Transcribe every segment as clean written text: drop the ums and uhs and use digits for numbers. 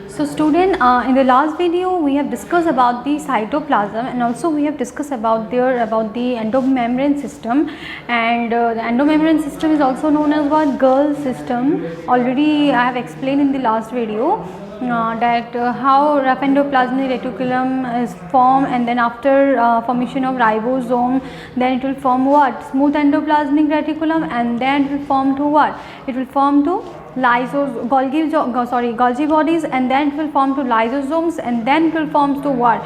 So student, in the last video we have discussed about the cytoplasm, and also we have discussed about the endomembrane system, and the endomembrane system is also known as what? Girl system. Already I have explained in the last video that how rough endoplasmic reticulum is formed, and then after formation of ribosome, then it will form what? Smooth endoplasmic reticulum, and then it will form to what? It will form to Golgi bodies, and then it will form to lysosomes, and then it will form to what?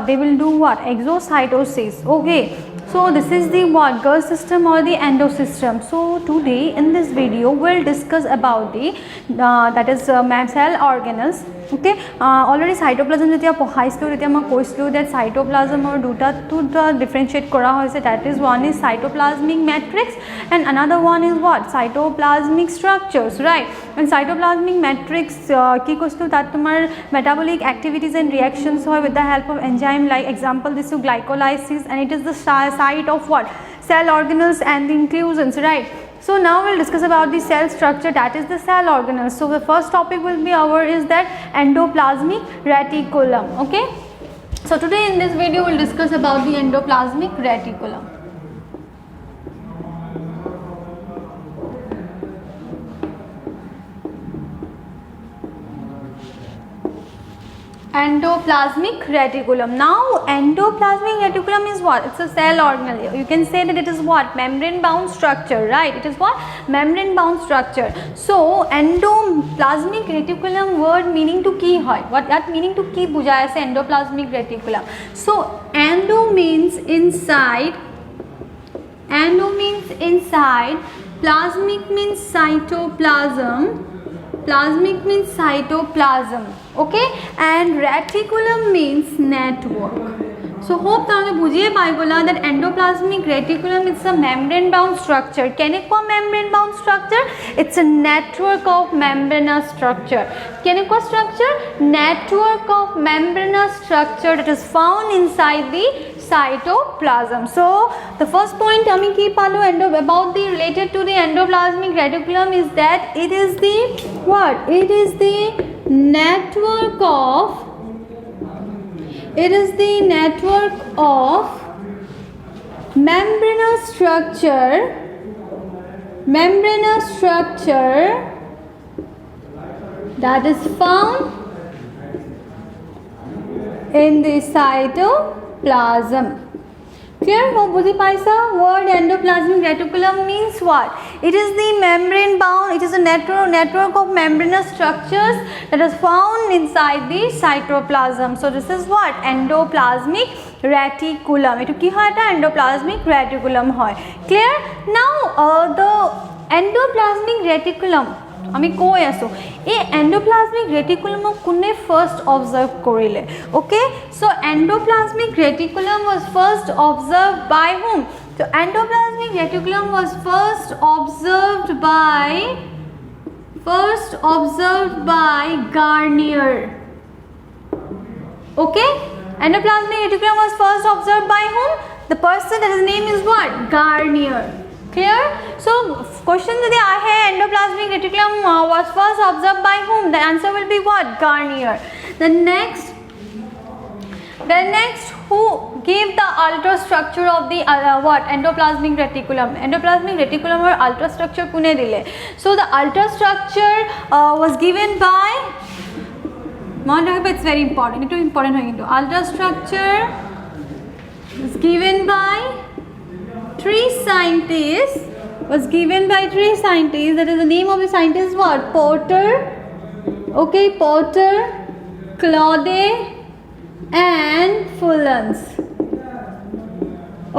They will do what? Exocytosis. Okay. So this is the what? Girl system or the endosystem. So today in this video we'll discuss about the that is cell organelles. Okay. Already cytoplasm jetia pohaislo jetia ma koislo that cytoplasm or duta differentiate kora hoise, that is one is cytoplasmic matrix and another one is what? Cytoplasmic structures, right? And cytoplasmic matrix ki koislo tat tomar metabolic activities and reactions hoy with the help of enzyme, like example this is glycolysis, and it is the site of what? Cell organelles and the inclusions, right? So now we'll discuss about the cell structure, that is the cell organelles. So the first topic will be is that endoplasmic reticulum. Okay. So today in this video we'll discuss about the endoplasmic reticulum. Endoplasmic reticulum. Now endoplasmic reticulum is what? It's a cell organelle. You can say that it is what? Membrane bound structure, right? It is what? Membrane bound structure. So endoplasmic reticulum word meaning to ki hoy? What that meaning to ki bujhaya se endoplasmic reticulum? So endo means inside, plasmic means cytoplasm, plasmic means cytoplasm, okay, and reticulum means network. So hope you bujhiye paibola that endoplasmic reticulum is a membrane bound structure. Kenekwa membrane bound structure? It's a network of membranous structure. Kenekwa structure? Network of membranous structure that is found inside the cytoplasm. So the first point ami ki palo about the related to the endoplasmic reticulum is that it is the what? It is the network of membranous structure that is found in the cytoplasm. Clear? Ho budhi paisa? Word endoplasmic reticulum means what? It is the membrane bound, it is a network of membranous structures that is found inside the cytoplasm. So this is what? Endoplasmic reticulum. Etu ki hoy eta? Endoplasmic reticulum hoy. Clear? Now the endoplasmic reticulum আমি কৈ আছো এই endoplasmic reticulum কোনে first observe কৰিলে okay so endoplasmic reticulum was first observed by whom so endoplasmic reticulum was first observed by Garnier okay endoplasmic reticulum was first observed by whom the person that his name is what Garnier. Clear? So question jodi aahe endoplasmic reticulum was first observed by whom? The answer will be what? Garnier. The next who gave the ultrastructure of the what? Endoplasmic reticulum. Endoplasmic reticulum or ultrastructure kune dile. So the ultrastructure was given by it's very important. It is important hoy kintu ultrastructure is given by three scientists. That is the name of the scientists what? Porter, okay, Porter, Claude and Fulans.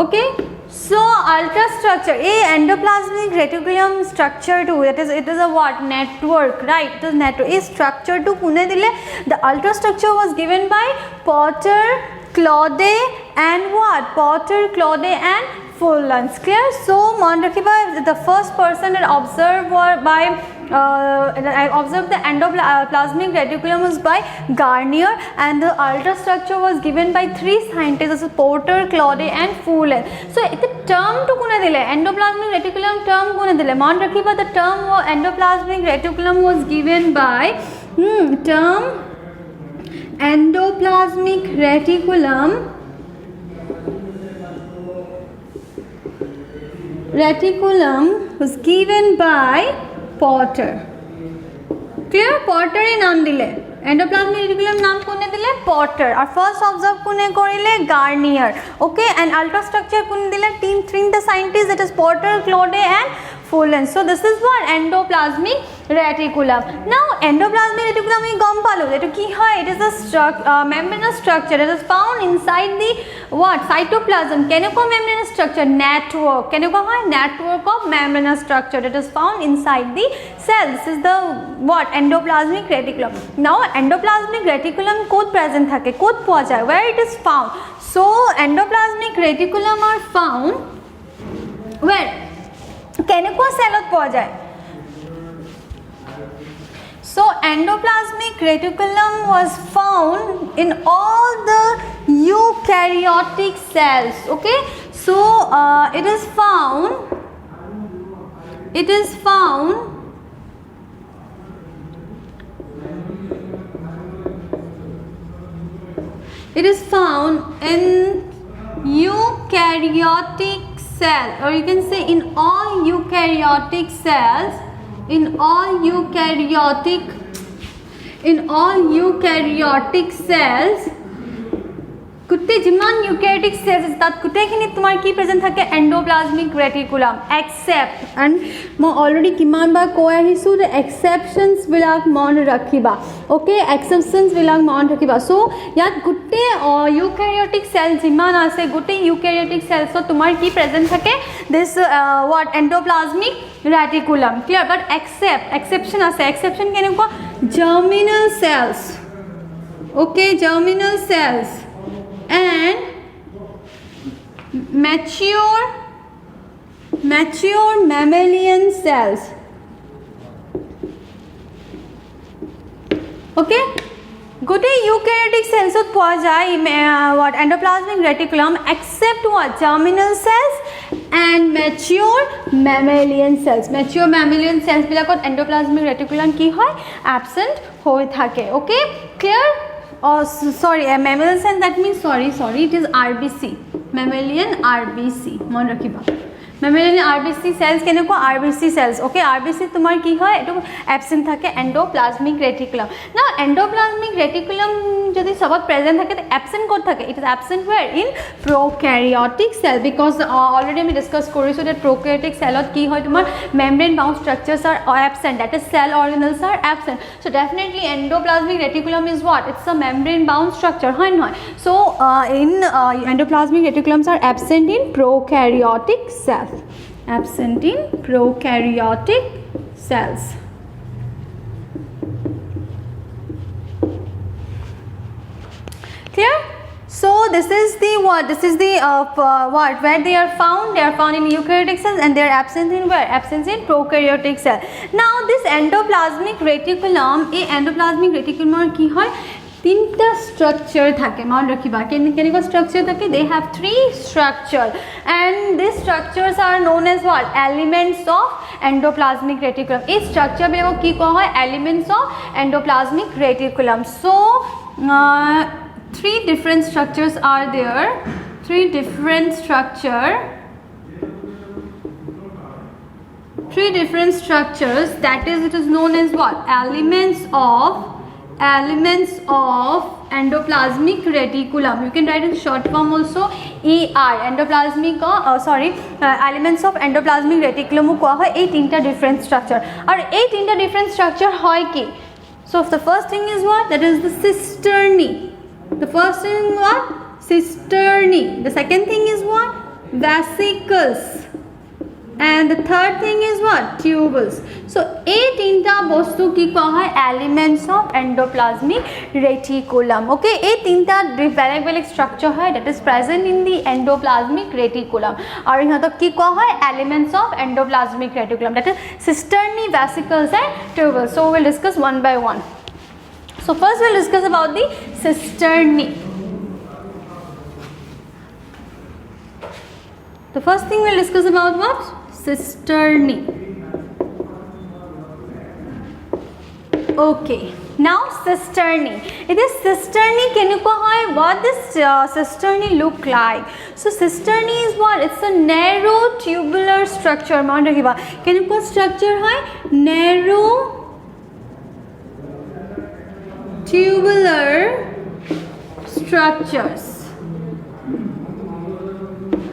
Okay, so ultrastructure a endoplasmic reticulum structure too, it is a what? Network, right? It is network. A structure to kune dile the ultrastructure was given by Porter, Claude and what? Porter, Claude and Fulans. Clear? So the first person that observed the endoplasmic reticulum was by Garnier, and the ultrastructure was given by three scientists, Porter, Claude and Fulans. So the term to kune dile endoplasmic reticulum term kune dile man rakhiba the term endoplasmic reticulum was given by term endoplasmic reticulum was given by Porter. Clear? Porter এ নাম দিলে endoplasmic reticulum নাম কোনে দিলে Porter আর first observe কোনে করিলে Garnier. Okay, and ultrastructure কোনে দিলে তিনটা scientist, that is Porter, Claude and Fullen. So this is what endoplasmic reticulum. Now endoplasmic reticulum আমি গম পালো এটা কি হয়, it is a membranous structure that is found inside the what cytoplasm. কেনেকুৱা membranous structure? Network. কেনেকুৱা হয়? Network of membranous structure that is found inside the cell. This is the what endoplasmic reticulum. Now endoplasmic reticulum ক'ত present থাকে, ক'ত পোৱা যায়, where it is found? So endoplasmic reticulum are found where? কেনেকুৱা সেলত পোৱা যায়? So endoplasmic reticulum was found in all the eukaryotic cells. Okay, so it is found in eukaryotic cell, or you can say in all eukaryotic cells, in all eukaryotic cells, গোটেই যিমান eukaryotic sales আছে তাত গোটেইখিনি তোমাৰ কি present থাকে? Endoplasmic reticulum except, and মই already কিমানবাৰ কৈ আহিছোঁ যে এক্সেপশ্যনছবিলাক মনত ৰাখিবা. অ'কে, এক্সেপশ্যনছবিলাক মনত ৰাখিবা. চ' ইয়াত গোটেই ইউক্যাৰিওটিক চেল যিমান আছে গোটেই ইউক্যাৰিওটিক চেলছত তোমাৰ কি প্ৰেজেন্ট থাকে? দিছ what endoplasmic reticulum. Clear? But exception আছে. এক্সেপশ্যন কেনেকুৱা? Germinal cells. Okay, germinal cells and mature mammalian cells. Okay, গোটেই ইউক্যারিওটিক সেলছত পোৱা যায় what endoplasmic reticulum except what germinal cells and mature mammalian cells. Mature mammalian cells বিলাকত endoplasmic reticulum কি হয়? absent হৈ থাকে. Okay, clear? Oh, sorry, a mammalian cell, that means sorry, it is RBC, mammalian RBC. মন ৰাখিবা, mammalian RBC cells কেনেকুৱা? RBC cells. Okay, RBC তোমাৰ কি হয়? এটো absent থাকে endoplasmic reticulum. Now endoplasmic reticulum যদি সবত present থাকে তো absent ক'ত থাকে? It is absent where? In prokaryotic cell, because already আমি discuss কৰিছো that prokaryotic cellত কি হয় তোমাৰ membrane bound structures are absent, that is cell organelles are absent. So definitely endoplasmic reticulum is what? It's a membrane bound structure, হয় নহয়? So in endoplasmic reticulums are absent in prokaryotic cells. Absent in prokaryotic cells. Clear? So this is the what? This is the what? Where they are found? They are found in eukaryotic cells, and they are absent in where? Absent in prokaryotic cell. Now this endoplasmic reticulum, a endoplasmic reticulum কি হয়? তিনটা structure থাকে, মনে রাখিবা। কেনেকুৱা structure থাকে? They have three structure, and these structures are known as what? Elements of endoplasmic reticulum. এই structure বিলাকক কি কোৱা হয়? Elements of endoplasmic reticulum. So three different structures are there. Three different structures, that is, it is known as what? Elements of endoplasmic reticulum. You can write in short form also ER. Endoplasmic elements of endoplasmic reticulum কোৱা হয় এই তিনটা different structure. আৰু এই তিনটা different structure হয় কি? So the first thing is what? That is the cisternae. The first thing is what? Cisternae. The second thing is what? Vesicles. And the third thing is what? Tubules. So এই তিনটা বস্তু কি কোৱা হয়? Elements of endoplasmic reticulum. Okay, এই তিনটা বেলেগ structure হয় that is present in the endoplasmic reticulum. আৰু ইহঁতক কি কোৱা হয়? Elements of endoplasmic reticulum, that is cisternae, vesicles and tubules. So we'll discuss one by one. So first we'll discuss about the cisternae. The first thing we'll discuss about what? Cisternae. Okay, Now cisternae. It is cisternae kenukwa hoy. What this cisternae look like? So cisternae is what? It's a narrow tubular structure. Mon rakhiba. Kenukwa structure hoy? Narrow tubular structures.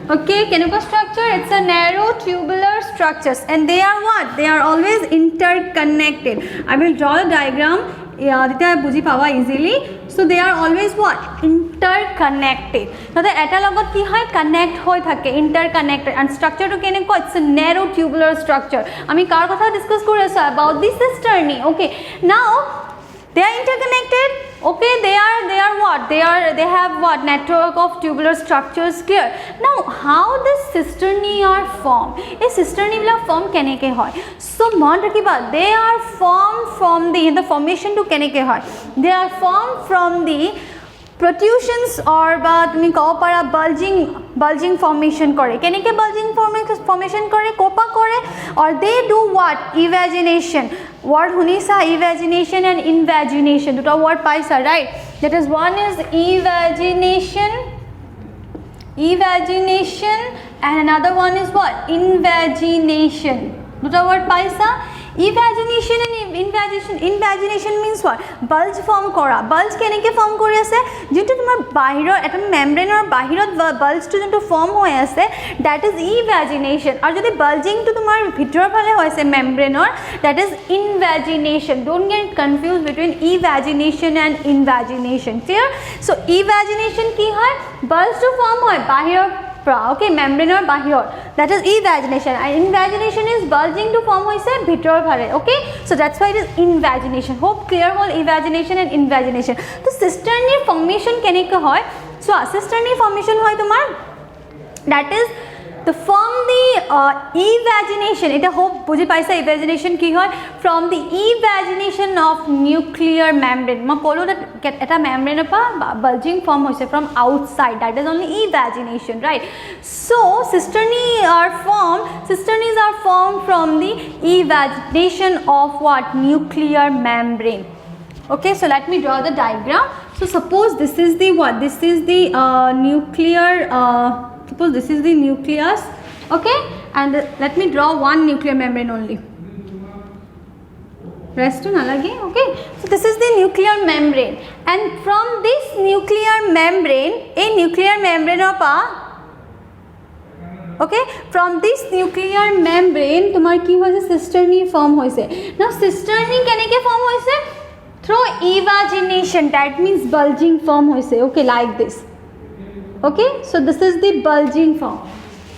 Okay, kenukwa structure? It's a narrow tubular structures, and they are what? They are always interconnected. I will draw a diagram. Dita buji pawa easily. So they are always what? Interconnected. Now the eta logot ki hoy? Connect hoy thake, interconnected. And structure to kenukwa? It's a narrow tubular structure. Ami kar kotha discuss kore aso about the cisternae. Okay, now they are interconnected. Okay, they are what? They have what? Network of tubular structures. Clear? Now how this cisternae are formed? A cisternae will form keneke hoy. So mon rakhiba, they are formed from the formation to keneke hoy. They are formed from the protrusions or ba tumi kaho para bulging formation kore. Keneke bulging formation kore? Kopa kore? Or they do what? Evagination. Word hunisa, evagination and invagination. Duta word paisa, right? That is, one is evagination and another one is what? Invagination. Duta word paisa. Evagination and invagination means what? Bulge form kora. Bulge keneke form kori ase? Junto tumar bahiror eta membrane or bahirot bulge to junto form hoy ase, that is evagination. Ar jodi bulging to tumar bhitor phale hoy ase membrane or, that is invagination. Don't get confused between evagination and invagination. Clear? So evagination ki hoy? Bulge to form hoy bahiror. Okay, membrane or bahiror, that is evagination, and invagination is bulging to form hoise bhitor phale. Okay, so that's why it is invagination. Hope clear hol evagination and invagination. So cisternae formation keneke hoy? So cisternae formation hoy tomar, that is from the evagination. Eta hope buji paisa evagination ki hoy? From the evagination of nuclear membrane. Ma kolo that eta membrane pa bulging form hoise from outside, that is only evagination, right? So cisternae are formed from the evagination of what? Nuclear membrane. Okay, so let me draw the diagram. So suppose this is the what? This is the nuclear suppose this is the nucleus. Okay, and let me draw one nuclear membrane only. Rest to nalage. Okay, so this is the nuclear membrane, and from this nuclear membrane, a nuclear membrane of okay, from this nuclear membrane tomar ki hoise? Cisternae form hoise. Now cisternae keneke form hoise? Through evagination, that means bulging form hoise. Okay, like this. Okay, so this is the bulging form.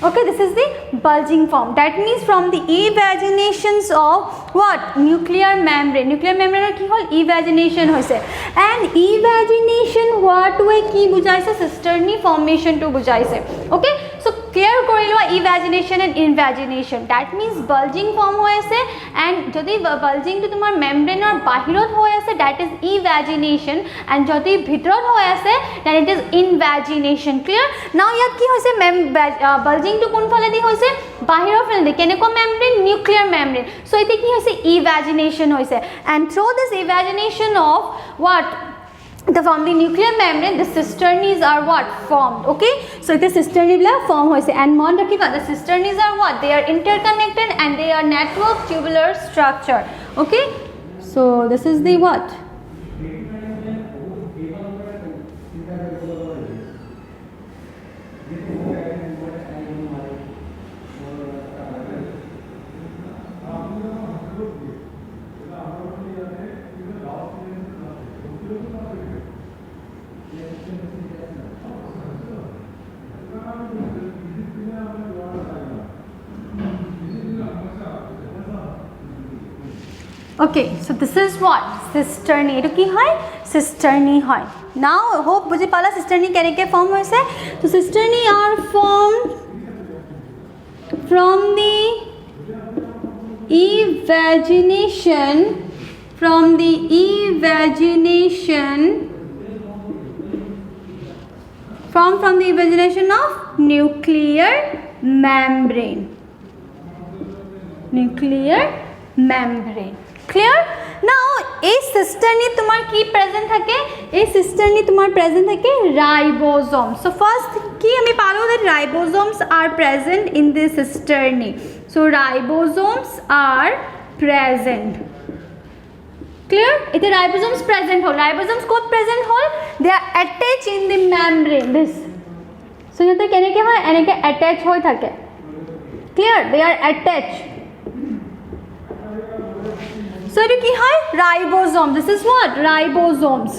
Okay, this is the bulging form. That means from the evaginations of what? Nuclear membrane. Nuclear membrane ki hol? Evagination hoise. And evagination what way ki bujaise? Cisternae formation to bujaise. Okay, so clear korilo evagination and invagination. That means bulging form hoy ase, and jodi bulging to tomar membrane or bahirot hoy ase, that is evagination, and jodi bhitorot hoy ase, then it is invagination. Clear? Now yat ki hoise? Bulging to kon phale di hoise? Bahiror phale di. Keneko membrane? Nuclear membrane. So ete ki hoise? Evagination hoise. And through this evagination of what? From the nuclear membrane, the cisternae are what? Formed. Okay, so the cisternae will form hoise. And mon rakhiba, the cisternae are what? They are interconnected and they are network tubular structure. Okay, so this is the what? Okay, so this is what? Cisternae. Etu ki hoy? Cisternae hoy. Now hope buji pala cisternae keneke form hoise? So cisternae are formed from the evagination from the evagination of nuclear membrane. Clear? নাও এই cisternae তোমার কি present থাকে, এই cisternae তোমার present থাকে ribosome. So first কি আমি পালো that ribosomes are present in this cisternae. So ribosomes are present, clear? It is ribosomes present hole. Ribosomes code present hole. They are attached in the membrane. This. So यहाँ तक कहने क्या है? यानी कि attach हो थके. Clear? They are attached. So ये क्या है? Ribosome. This is what? Ribosomes.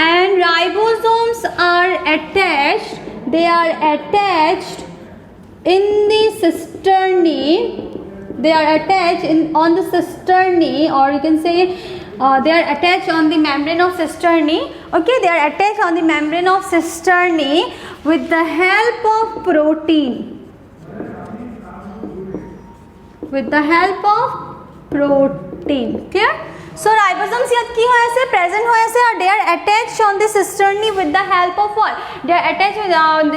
And ribosomes are attached. They are attached in the cisternae. They are attached on the cisternae, or you can say they are attached on the membrane of cisternae. Okay, they are attached on the membrane of cisternae with the help of protein. With the help of protein. Clear? So ribosomes here ki hoye ase present hoye ase, or they are attached on the cisternae with the help of what? They are attached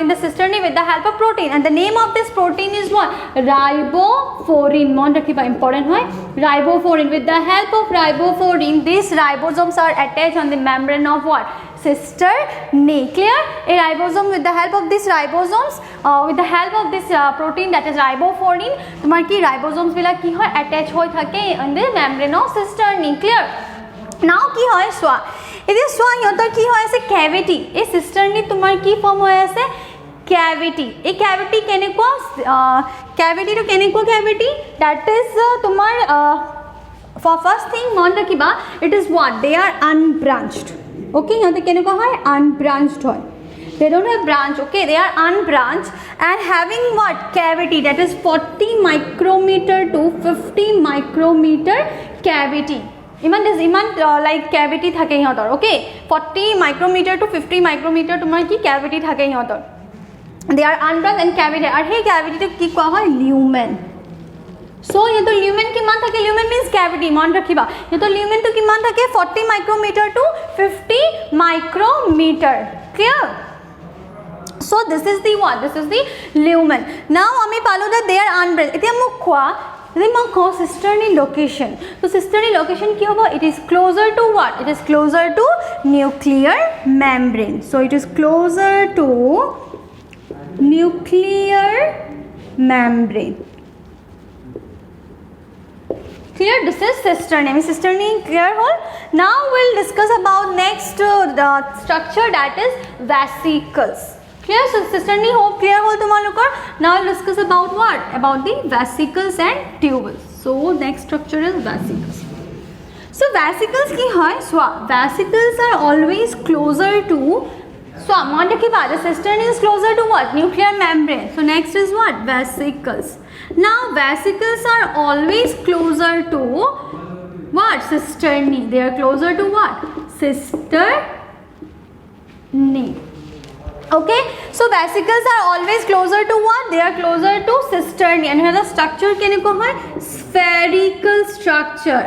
in the cisternae with the help of protein, and the name of this protein is what? Ribofourin. Mon rakhiba, important hoy. Ribofourin. With the help of ribofourin, these ribosomes are attached on the membrane of what? Cisternae. Clear? A ribosome, with the help of these ribosomes, with the help of this protein, that is ribofourin, তোমার কি ribosomes বিলা কি হয় attach হই থাকে in the membrane of cisternae. Clear? Now কি হয় সোয়া, এতিয়া সোয়া ইহঁতৰ কি হয় আছে cavity. এই cisternae তোমাৰ কি ফৰ্ম হৈ আছে cavity. এই cavity কেনেকুৱা cavity to কেনেকুৱা cavity, that is তোমাৰ for first thing মন ৰাখিবা, it is what? They are unbranched. Okay, यहाँ तक केनेকুৱা হয় unbranched হয়. They don't have branch. Okay, they are unbranched and having what? Cavity, that is 40 micrometer to 50 micrometer cavity. Iman like cavity থাকে ইহঁতৰ. Okay, 40 micrometer to 50 micrometer তোমাৰ কি cavity থাকে ইহঁতৰ. They are unbranched and cavity. আৰু সেই cavity টো কি কোৱা হয় lumen. So यहाँ तो lumen किमान থাকে, lumen means cavity. मान रखिबा यहाँ तो lumen तो किमान থাকে 40 micrometer to 50 micrometer. Clear? So this is the what? This is the lumen. Now আমি পালো that they are unbranched. এতিয়া মোক কোৱা, যদি মই কওঁ cisternae location, so cisternae location কি হ'ব? It is closer to what? It is closer to nuclear membrane. So it is closer to nuclear membrane. Clear? This is cisternae. Cisternae clear hole. Now we'll discuss about next the structure, that is vesicles. Clear? So cisternae hole clear hole tumalukar. Now we'll discuss about what? About the vesicles and tubules. So next structure is vesicles. So vesicles ki hoy? So vesicles are always closer to, so mon rakhiba, the cisternae is closer to what? Nuclear membrane. So next is what? Vesicles. Now vesicles are always closer to what? Cisternae. They are closer to what? Cisternae. Okay, so vesicles are always closer to what? They are closer to cisternae. And here the structure keneko hoy? Spherical structure.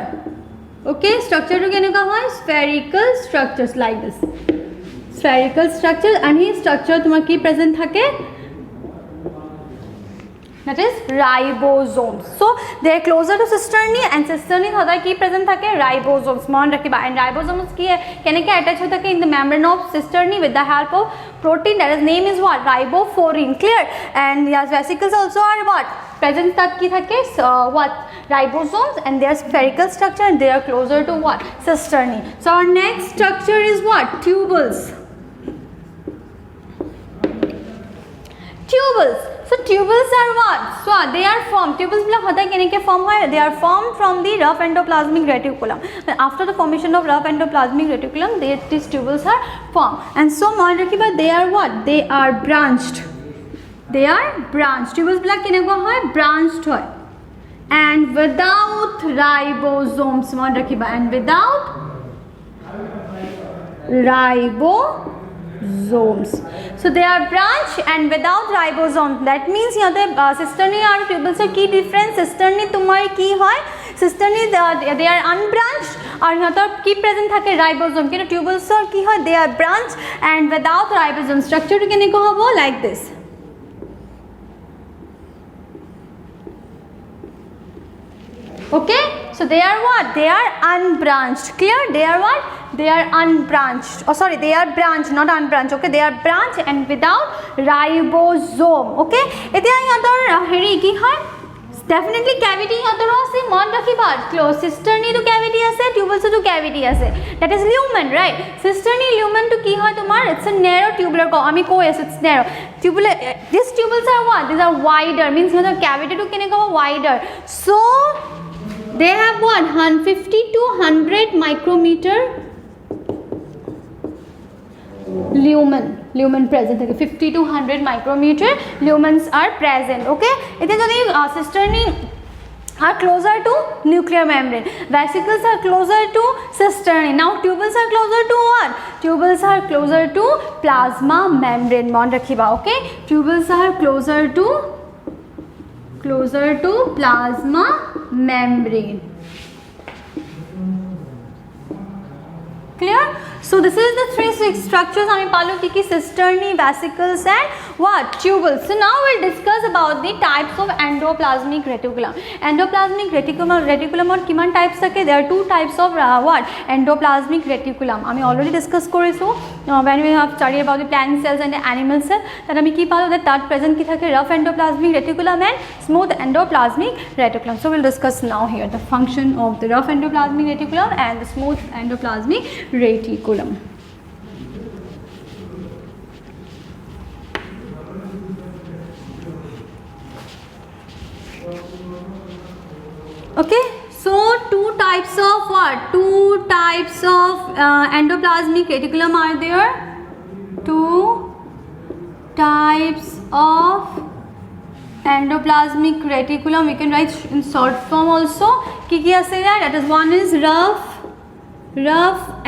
Okay, structure to keneko hoy? Spherical structures like this. Spherical structure, and here structure tomar ki present thake, that is ribosomes. So they are closer to cisternae, and cisternae hodai ki present thake ribosomes. Mon rakhiba, and ribosomes ki keneke attach hoy thake in the membrane of cisternae with the help of protein, that is name is what? Ribofourin. Clear? And yes, vesicles also are what? Present tat ki thake what? Ribosomes, and they are spherical structure, and they are closer to what? Cisternae. So our next structure is what? Tubules. Tubules. So tubules are what? So they are formed. Tubules bila hota hai keneke form hoy? They are formed from the rough endoplasmic reticulum. But after the formation of rough endoplasmic reticulum, these tubules are formed. And so mon rakhiba, they are what? They are branched. They are branched. Tubules bila keneko hoy? Branched hoy. And without ribosomes, mon rakhiba, and without ribosomes. So they are branched and without ribosomes. That means here the cisternae and tubules are key difference. Cisternae tumar ki hoy? Cisternae they are unbranched, और यहाँ तो की present थके ribosome. किन्तु tubules are की होय? They are branched and without ribosome. Structure केने को हो like this. Okay, so they are what, they are unbranched. Clear? They are what, they are unbranched, oh sorry, they are branched not unbranched. Okay, they are branched and without ribosome. Okay, এতিয়া ইহঁতৰ হেৰি কি হয়, definitely cavity ইহঁতৰ আছে, মন ৰাখিবা cisterni to cavity আছে, tubules to cavity আছে, that is lumen, right? Cisterni lumen to কি হয় তোমাৰ, it's a narrow tubular, আমি কৈ আছো it's narrow tubular. These tubules are what, these are wider, means ইহঁতৰ cavity to কেনেকুৱা wider, so they have what, 150 to 100 micrometer lumen present থাকে, 50 to 100 micrometer lumens are present. Okay, এতিয়া যদি cisterni are closer to nuclear membrane, vesicles are closer to cisterni, now tubules are closer to what, tubules are closer to plasma membrane, মন ৰাখিবা. Okay, tubules are closer to plasma membrane. Clear? So this is the three structures ami palo ki cisterni, vesicles and what, tubules. So now we'll discuss about the types of endoplasmic reticulum. Endoplasmic reticulum or kiman types thake, there are two types of what, endoplasmic reticulum. Ami already discussed korisu when we have studied about the plant cells and the animal cell, that ami ki palo that present ki thake rough endoplasmic reticulum and smooth endoplasmic reticulum. So we'll discuss now here the function of the rough endoplasmic reticulum and the smooth endoplasmic reticulum. Okay, so two types of what, two types of endoplasmic reticulum are there, two types of endoplasmic reticulum, we can write in short form also, ki ase that is, one is rough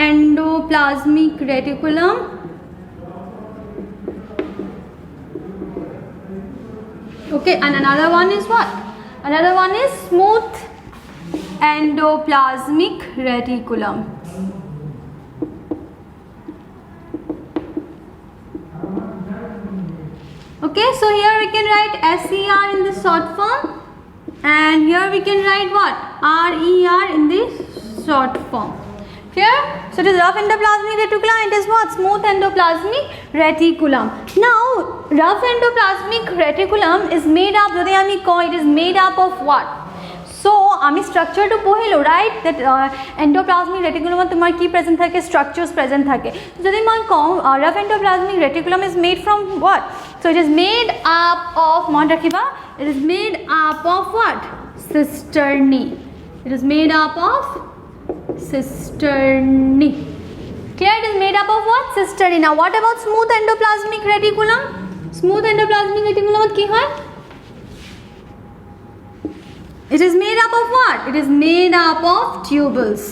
endoplasmic reticulum, okay, and another one is what, another one is smooth endoplasmic reticulum. Okay, so here we can write SER in the short form and here we can write what, RER in the short form. Clear? So it is rough endoplasmic reticulum, it is what, smooth endoplasmic reticulum. Now rough endoplasmic reticulum is made up, jodi ami koi, it is made up of what, so ami structure to pohilo, right, that endoplasmic reticulum tomar ki present thake, structures present thake. Jodi man kau rough endoplasmic reticulum is made from what, so it is made up of, mon rakhiba, it is made up of what, cisterni, it is made up of cisterni. Clear? It is made up of what, cisterni. Now what about smooth endoplasmic reticulum? Smooth endoplasmic reticulum ki hoy, it is made up of what, it is made up of tubules.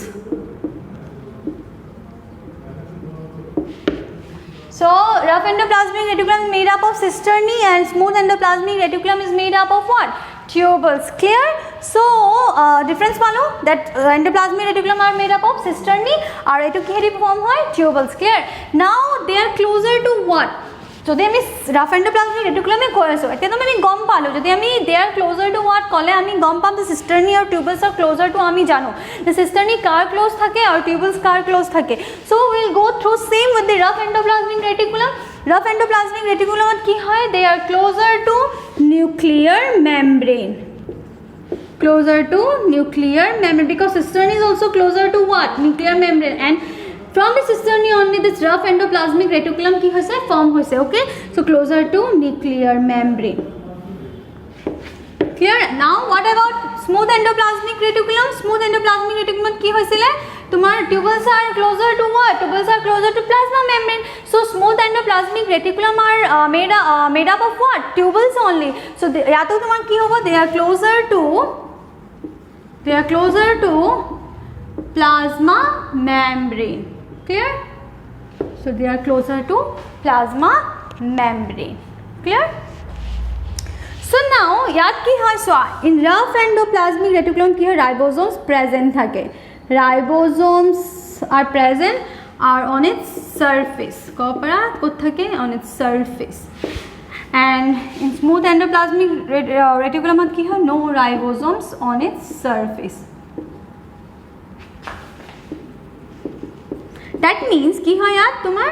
So rough endoplasmic reticulum is made up of cisterni and smooth endoplasmic reticulum is made up of what, tubules. Clear? So difference palo that endoplasmic reticulum are made up of cisterni or etu ki form hoy, tubules. Clear? Now they are closer to what, যদি আমি rough endoplasmic reticulum কৈ আছো, এতিয়া তুমি গম পালো, যদি আমি they are closer to what কলে আমি গম পাম, the cisterni or tubules are closer to, আমি জানো the cisterni কাৰ close থাকে or tubules কাৰ close থাকে. So we'll go through same with the rough endoplasmic reticulum. Rough endoplasmic reticulum কি হয়, they are closer to nuclear membrane, closer to nuclear membrane, because cisterni is also closer to what, nuclear membrane, and from the cisterni only this rough endoplasmic reticulum ki hoise, form hoise. Okay, so closer to nuclear membrane. Clear? Now what about smooth endoplasmic reticulum? Smooth endoplasmic reticulum ki hoisile, tumar tubules are closer to what, tubules are closer to plasma membrane. So smooth endoplasmic reticulum are made up of what, tubules only. So ya to tumar ki hobo, they are closer to plasma membrane. Clear? So they are closer to plasma membrane. Clear? So now yaad ki hai, so in rough endoplasmic reticulum ki hai, ribosomes present thake, ribosomes are present are on its surface, kopara kot thake, on its surface. And in smooth endoplasmic reticulum ki hai, no ribosomes on its surface. That means কি হয় ইয়াত তোমাৰ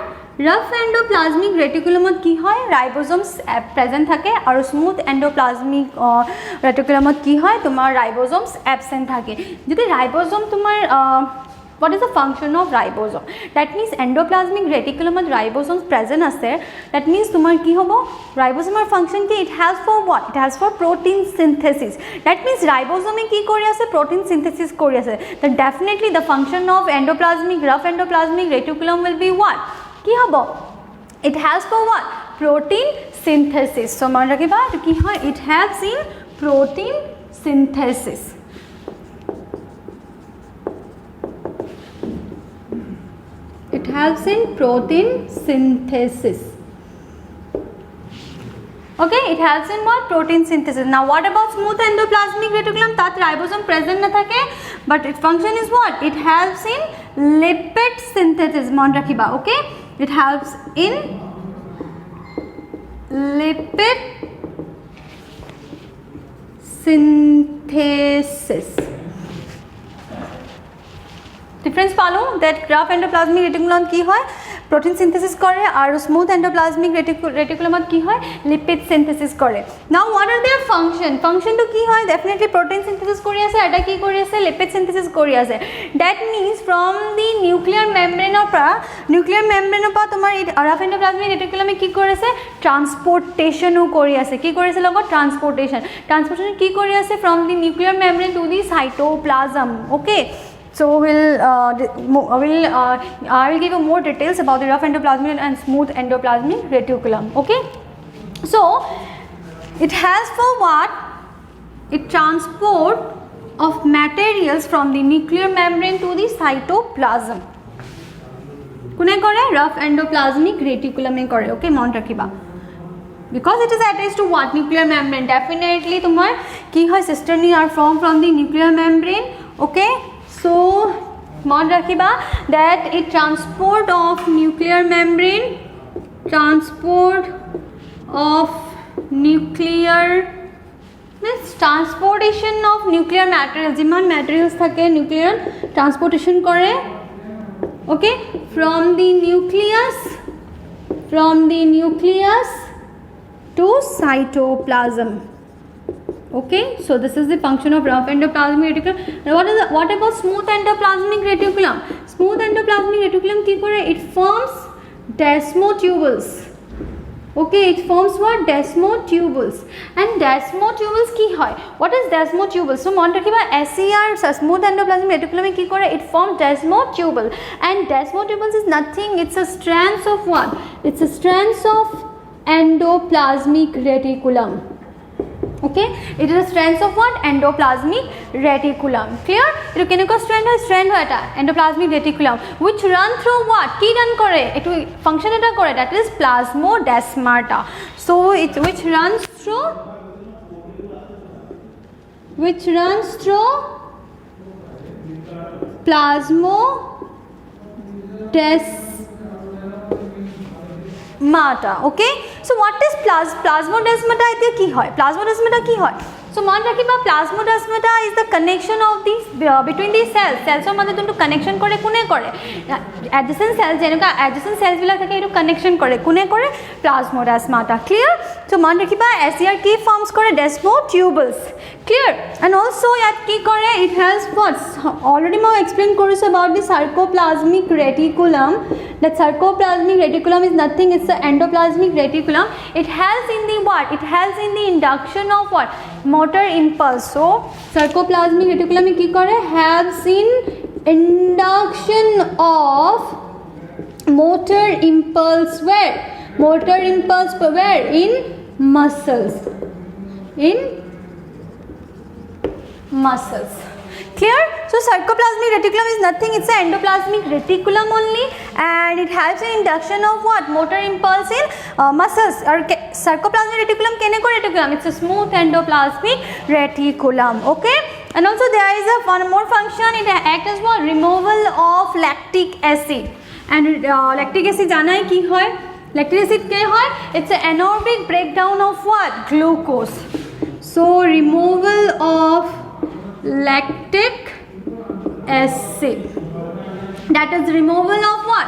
rough এণ্ডোপ্লাজমিক ৰেটিকুলামত কি হয় ৰাইবোজমছ present থাকে আৰু smooth এণ্ডোপ্লাজমিক ৰেটিকুলামত কি হয় তোমাৰ ৰাইবোজমছ এবসেণ্ট থাকে যদি ৰাইবোজম তোমাৰ what is the function of ribosome that means endoplasmic reticulum with ribosomes present ase that means tumar ki hobo ribosome function ki it helps for what it helps for protein synthesis that means ribosome ki kori ase protein synthesis kori ase then definitely the function of endoplasmic rough endoplasmic reticulum will be what ki hobo it helps for what protein synthesis so man rakhiba ki hoy it helps in protein synthesis it helps in protein synthesis okay it helps in what protein synthesis now what about smooth endoplasmic reticulum tat ribosome present na thake but its function is what it helps in lipid synthesis mon rakhiba okay it helps in lipid synthesis difference পালো that rough endoplasmic reticulum কি হয় protein synthesis করে আর smooth endoplasmic reticulum কি হয় lipid synthesis করে now what are their function তো কি হয় definitely protein synthesis কৰি আছে এটা কি কৰি আছে lipid synthesis কৰি আছে that means from the nuclear membrane পৰা তোমাৰ rough endoplasmic reticulum কি কৰিছে transportation কৰি আছে কি কৰিছে লগত transportation কি কৰি আছে from the nuclear membrane to the cytoplasm okay so I will give you more details about the rough endoplasmic and smooth endoplasmic reticulum okay so it has for what it transport of materials from the nuclear membrane to the cytoplasm kune kore rough endoplasmic reticulum e kore okay mon rakhiba because it is attached to what nuclear membrane definitely tumar ki hoy cisternae are formed from the nuclear membrane okay so mon rakhiba that it transport of nuclear membrane transport of nuclear means transportation of nuclear materials jiman materials thake nuclear transportation kore okay from the nucleus to cytoplasm okay so this is the function of rough endoplasmic reticulum what about smooth endoplasmic reticulum smooth endoplasmic reticulum ki kore it forms desmotubules okay it forms what desmotubules and desmotubules ki hoy what is desmotubules so mon rakhiba SER smooth endoplasmic reticulum ki kore it forms desmotubule and desmotubules is nothing it's a strands of what it's a strands of endoplasmic reticulum okay it is a strands of what endoplasmic reticulum clear it keneko strand hoy eta endoplasmic reticulum which run through what ki run kore etu function eta kore that is plasmodesmata so it which runs through plasmodesmata okay so what is plasmodesmata etia ki hoy plasmodesmata ki hoy so mon rakhiba plasmodesmata is the connection of these between these cells mane tuntu connection kore kune kore adjacent cells jenaka adjacent cells bila thake etu connection kore kune kore plasmodesmata clear so mon rakhiba SER ki forms kore desmotubules clear and also yat ki kore it has what already I explained course about the sarcoplasmic reticulum that sarcoplasmic reticulum is nothing it's the endoplasmic reticulum it helps in the what it helps in the induction of what motor impulse so sarcoplasmic reticulum ki kore helps in induction of motor impulse where in muscles clear so sarcoplasmic reticulum is nothing it's an endoplasmic reticulum only and it helps in induction of what motor impulse in muscles or sarcoplasmic reticulum keneko reticulum it's a smooth endoplasmic reticulum okay and also there is a one more function it acts as what removal of lactic acid and lactic acid janai ki hoy lactic acid ke hoy it's an anaerobic breakdown of what glucose so removal of lactic acid that is removal of what?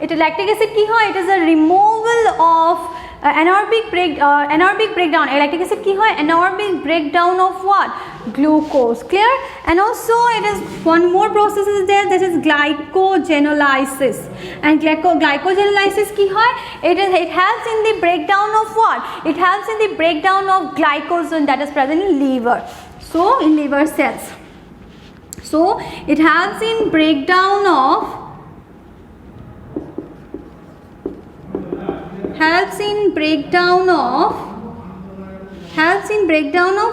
It lactic acid ki hoy, it is a removal of anaerobic breakdown. Lactic acid ki hoy, anaerobic breakdown of what? Glucose. Clear? And also it is one more process is there, that is glycogenolysis. And glycogenolysis ki hoy, it helps in the breakdown of what? It helps in the breakdown of glycogen that is present in liver. So in liver cells. So it helps in breakdown of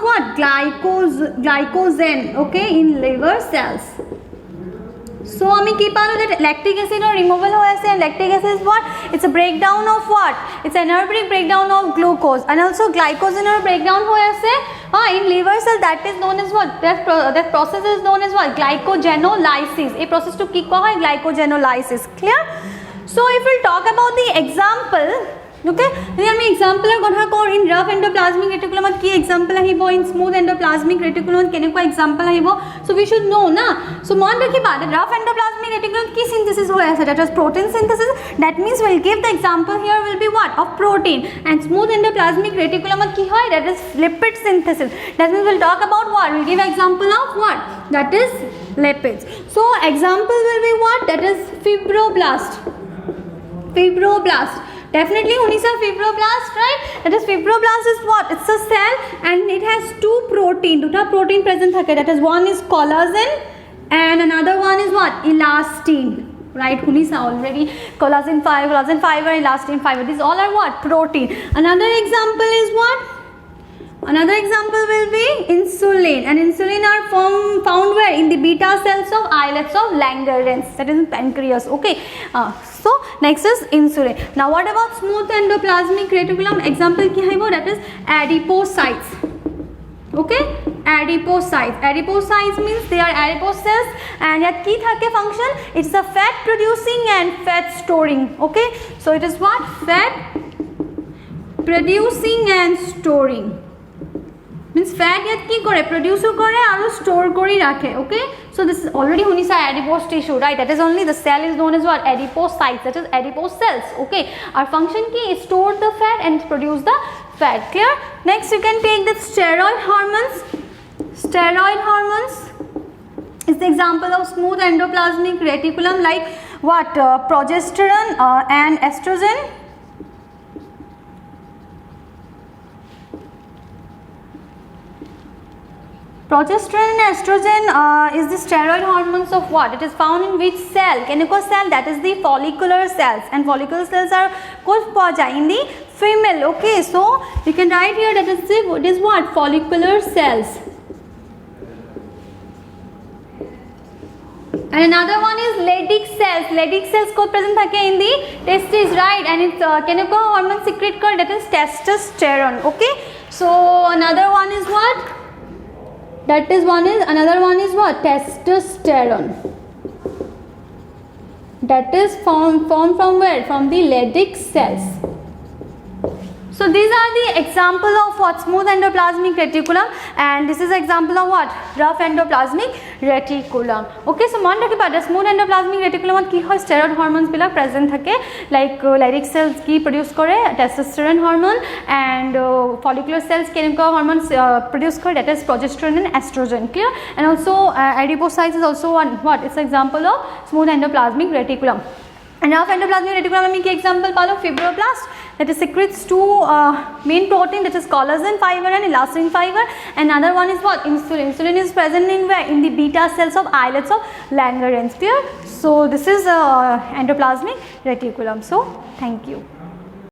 what? Glycogen, okay, in liver cells. So আমি কি পালো that lactic acid or removal হৈ আছে, and lactic acid is what? It's a breakdown of what? It's an anaerobic breakdown of glucose, and also glycogen or breakdown হৈ আছে in liver cell, that is known as what? That process is known as what? Glycogenolysis. এই process to কি কোৱা হয়? Glycogenolysis. Clear? So if we'll talk about the example, okay, then আমি এক্সাম্পলৰ কথা কওঁ in rough endoplasmic reticulum কি example আহিব, in smooth endoplasmic reticulum কেনেকুৱা এক্সাম্পল আহিব, so we should know না. so মন ৰাখিবা that rough endoplasmic reticulum কি synthesis হৈ আছে, that is protein synthesis. That means we'll give the example here will be what? Of protein. And smooth endoplasmic reticulum কি হয়, that is lipid synthesis. That means we'll talk about what? We'll give example of what? That is lipids. So example will be what? That is fibroblast. Definitely Hunisa, fibroblast, right? That is fibroblast is what? It's a cell and it has two protein present thake. That is one is collagen and another one is what? Elastin, right? Hunisa already collagen fiber, elastin fiber. These all are what? Protein. Another example is what? Another example will be insulin, and insulin are found where? In the beta cells of islets of Langerhans, that is in pancreas. Okay, so next is insulin. Now what about smooth endoplasmic reticulum? Example ki haibo, that is adipocytes. Okay, adipocytes means they are adipose cells, and yat ki thake function? It's a fat producing and fat storing. Okay, so it is what? Fat producing and storing. Means fat yat ki kore? Produce kore aru store kori rakhe. Okay, so this is already hunisa adipose tissue, right? That is only the cell is known as what? Adipocytes, that is adipose cells. Okay, our function ki is store the fat and produce the fat. Clear? Next you can take the steroid hormones. Steroid hormones is the example of smooth endoplasmic reticulum, like what? Progesterone and estrogen. Progesterone and estrogen is the steroid hormones of what? It is found in which cell? Keneকুৱা cell? That is the follicular cells, and follicular cells are ক'ত পোৱা যায়? In the female. Okay, so you can write here that is it is what? Follicular cells. And another one is Leydig cells. Leydig cells ক'ত present থাকে? In the testes, right? And it's keneকুৱা hormone secrete কৰে? That is testosterone. Okay, so another one is what? Another one is what? Testosterone. That is formed from where? From the Leydig cells. So these are the example of what? Smooth endoplasmic reticulum, and this is example of what? Rough endoplasmic reticulum. Okay, so mon rakhiba the smooth endoplasmic reticulum ki hoy? Steroid hormones bila present thake, like Leydig cells ki produce kore testosterone hormone, and follicular cells keneকুৱা hormones produce kore? That is progesterone and estrogen. Clear? And also adipocytes is also one what? It's an example of smooth endoplasmic reticulum. And rough endoplasmic reticulum mein ki example palo? Fibroblast, that is secretes two main protein, that is collagen fiber and elastin fiber. Another one is what? Insulin. Insulin is present in where? In the beta cells of islets of Langerhans. Clear? So this is endoplasmic reticulum. So thank you.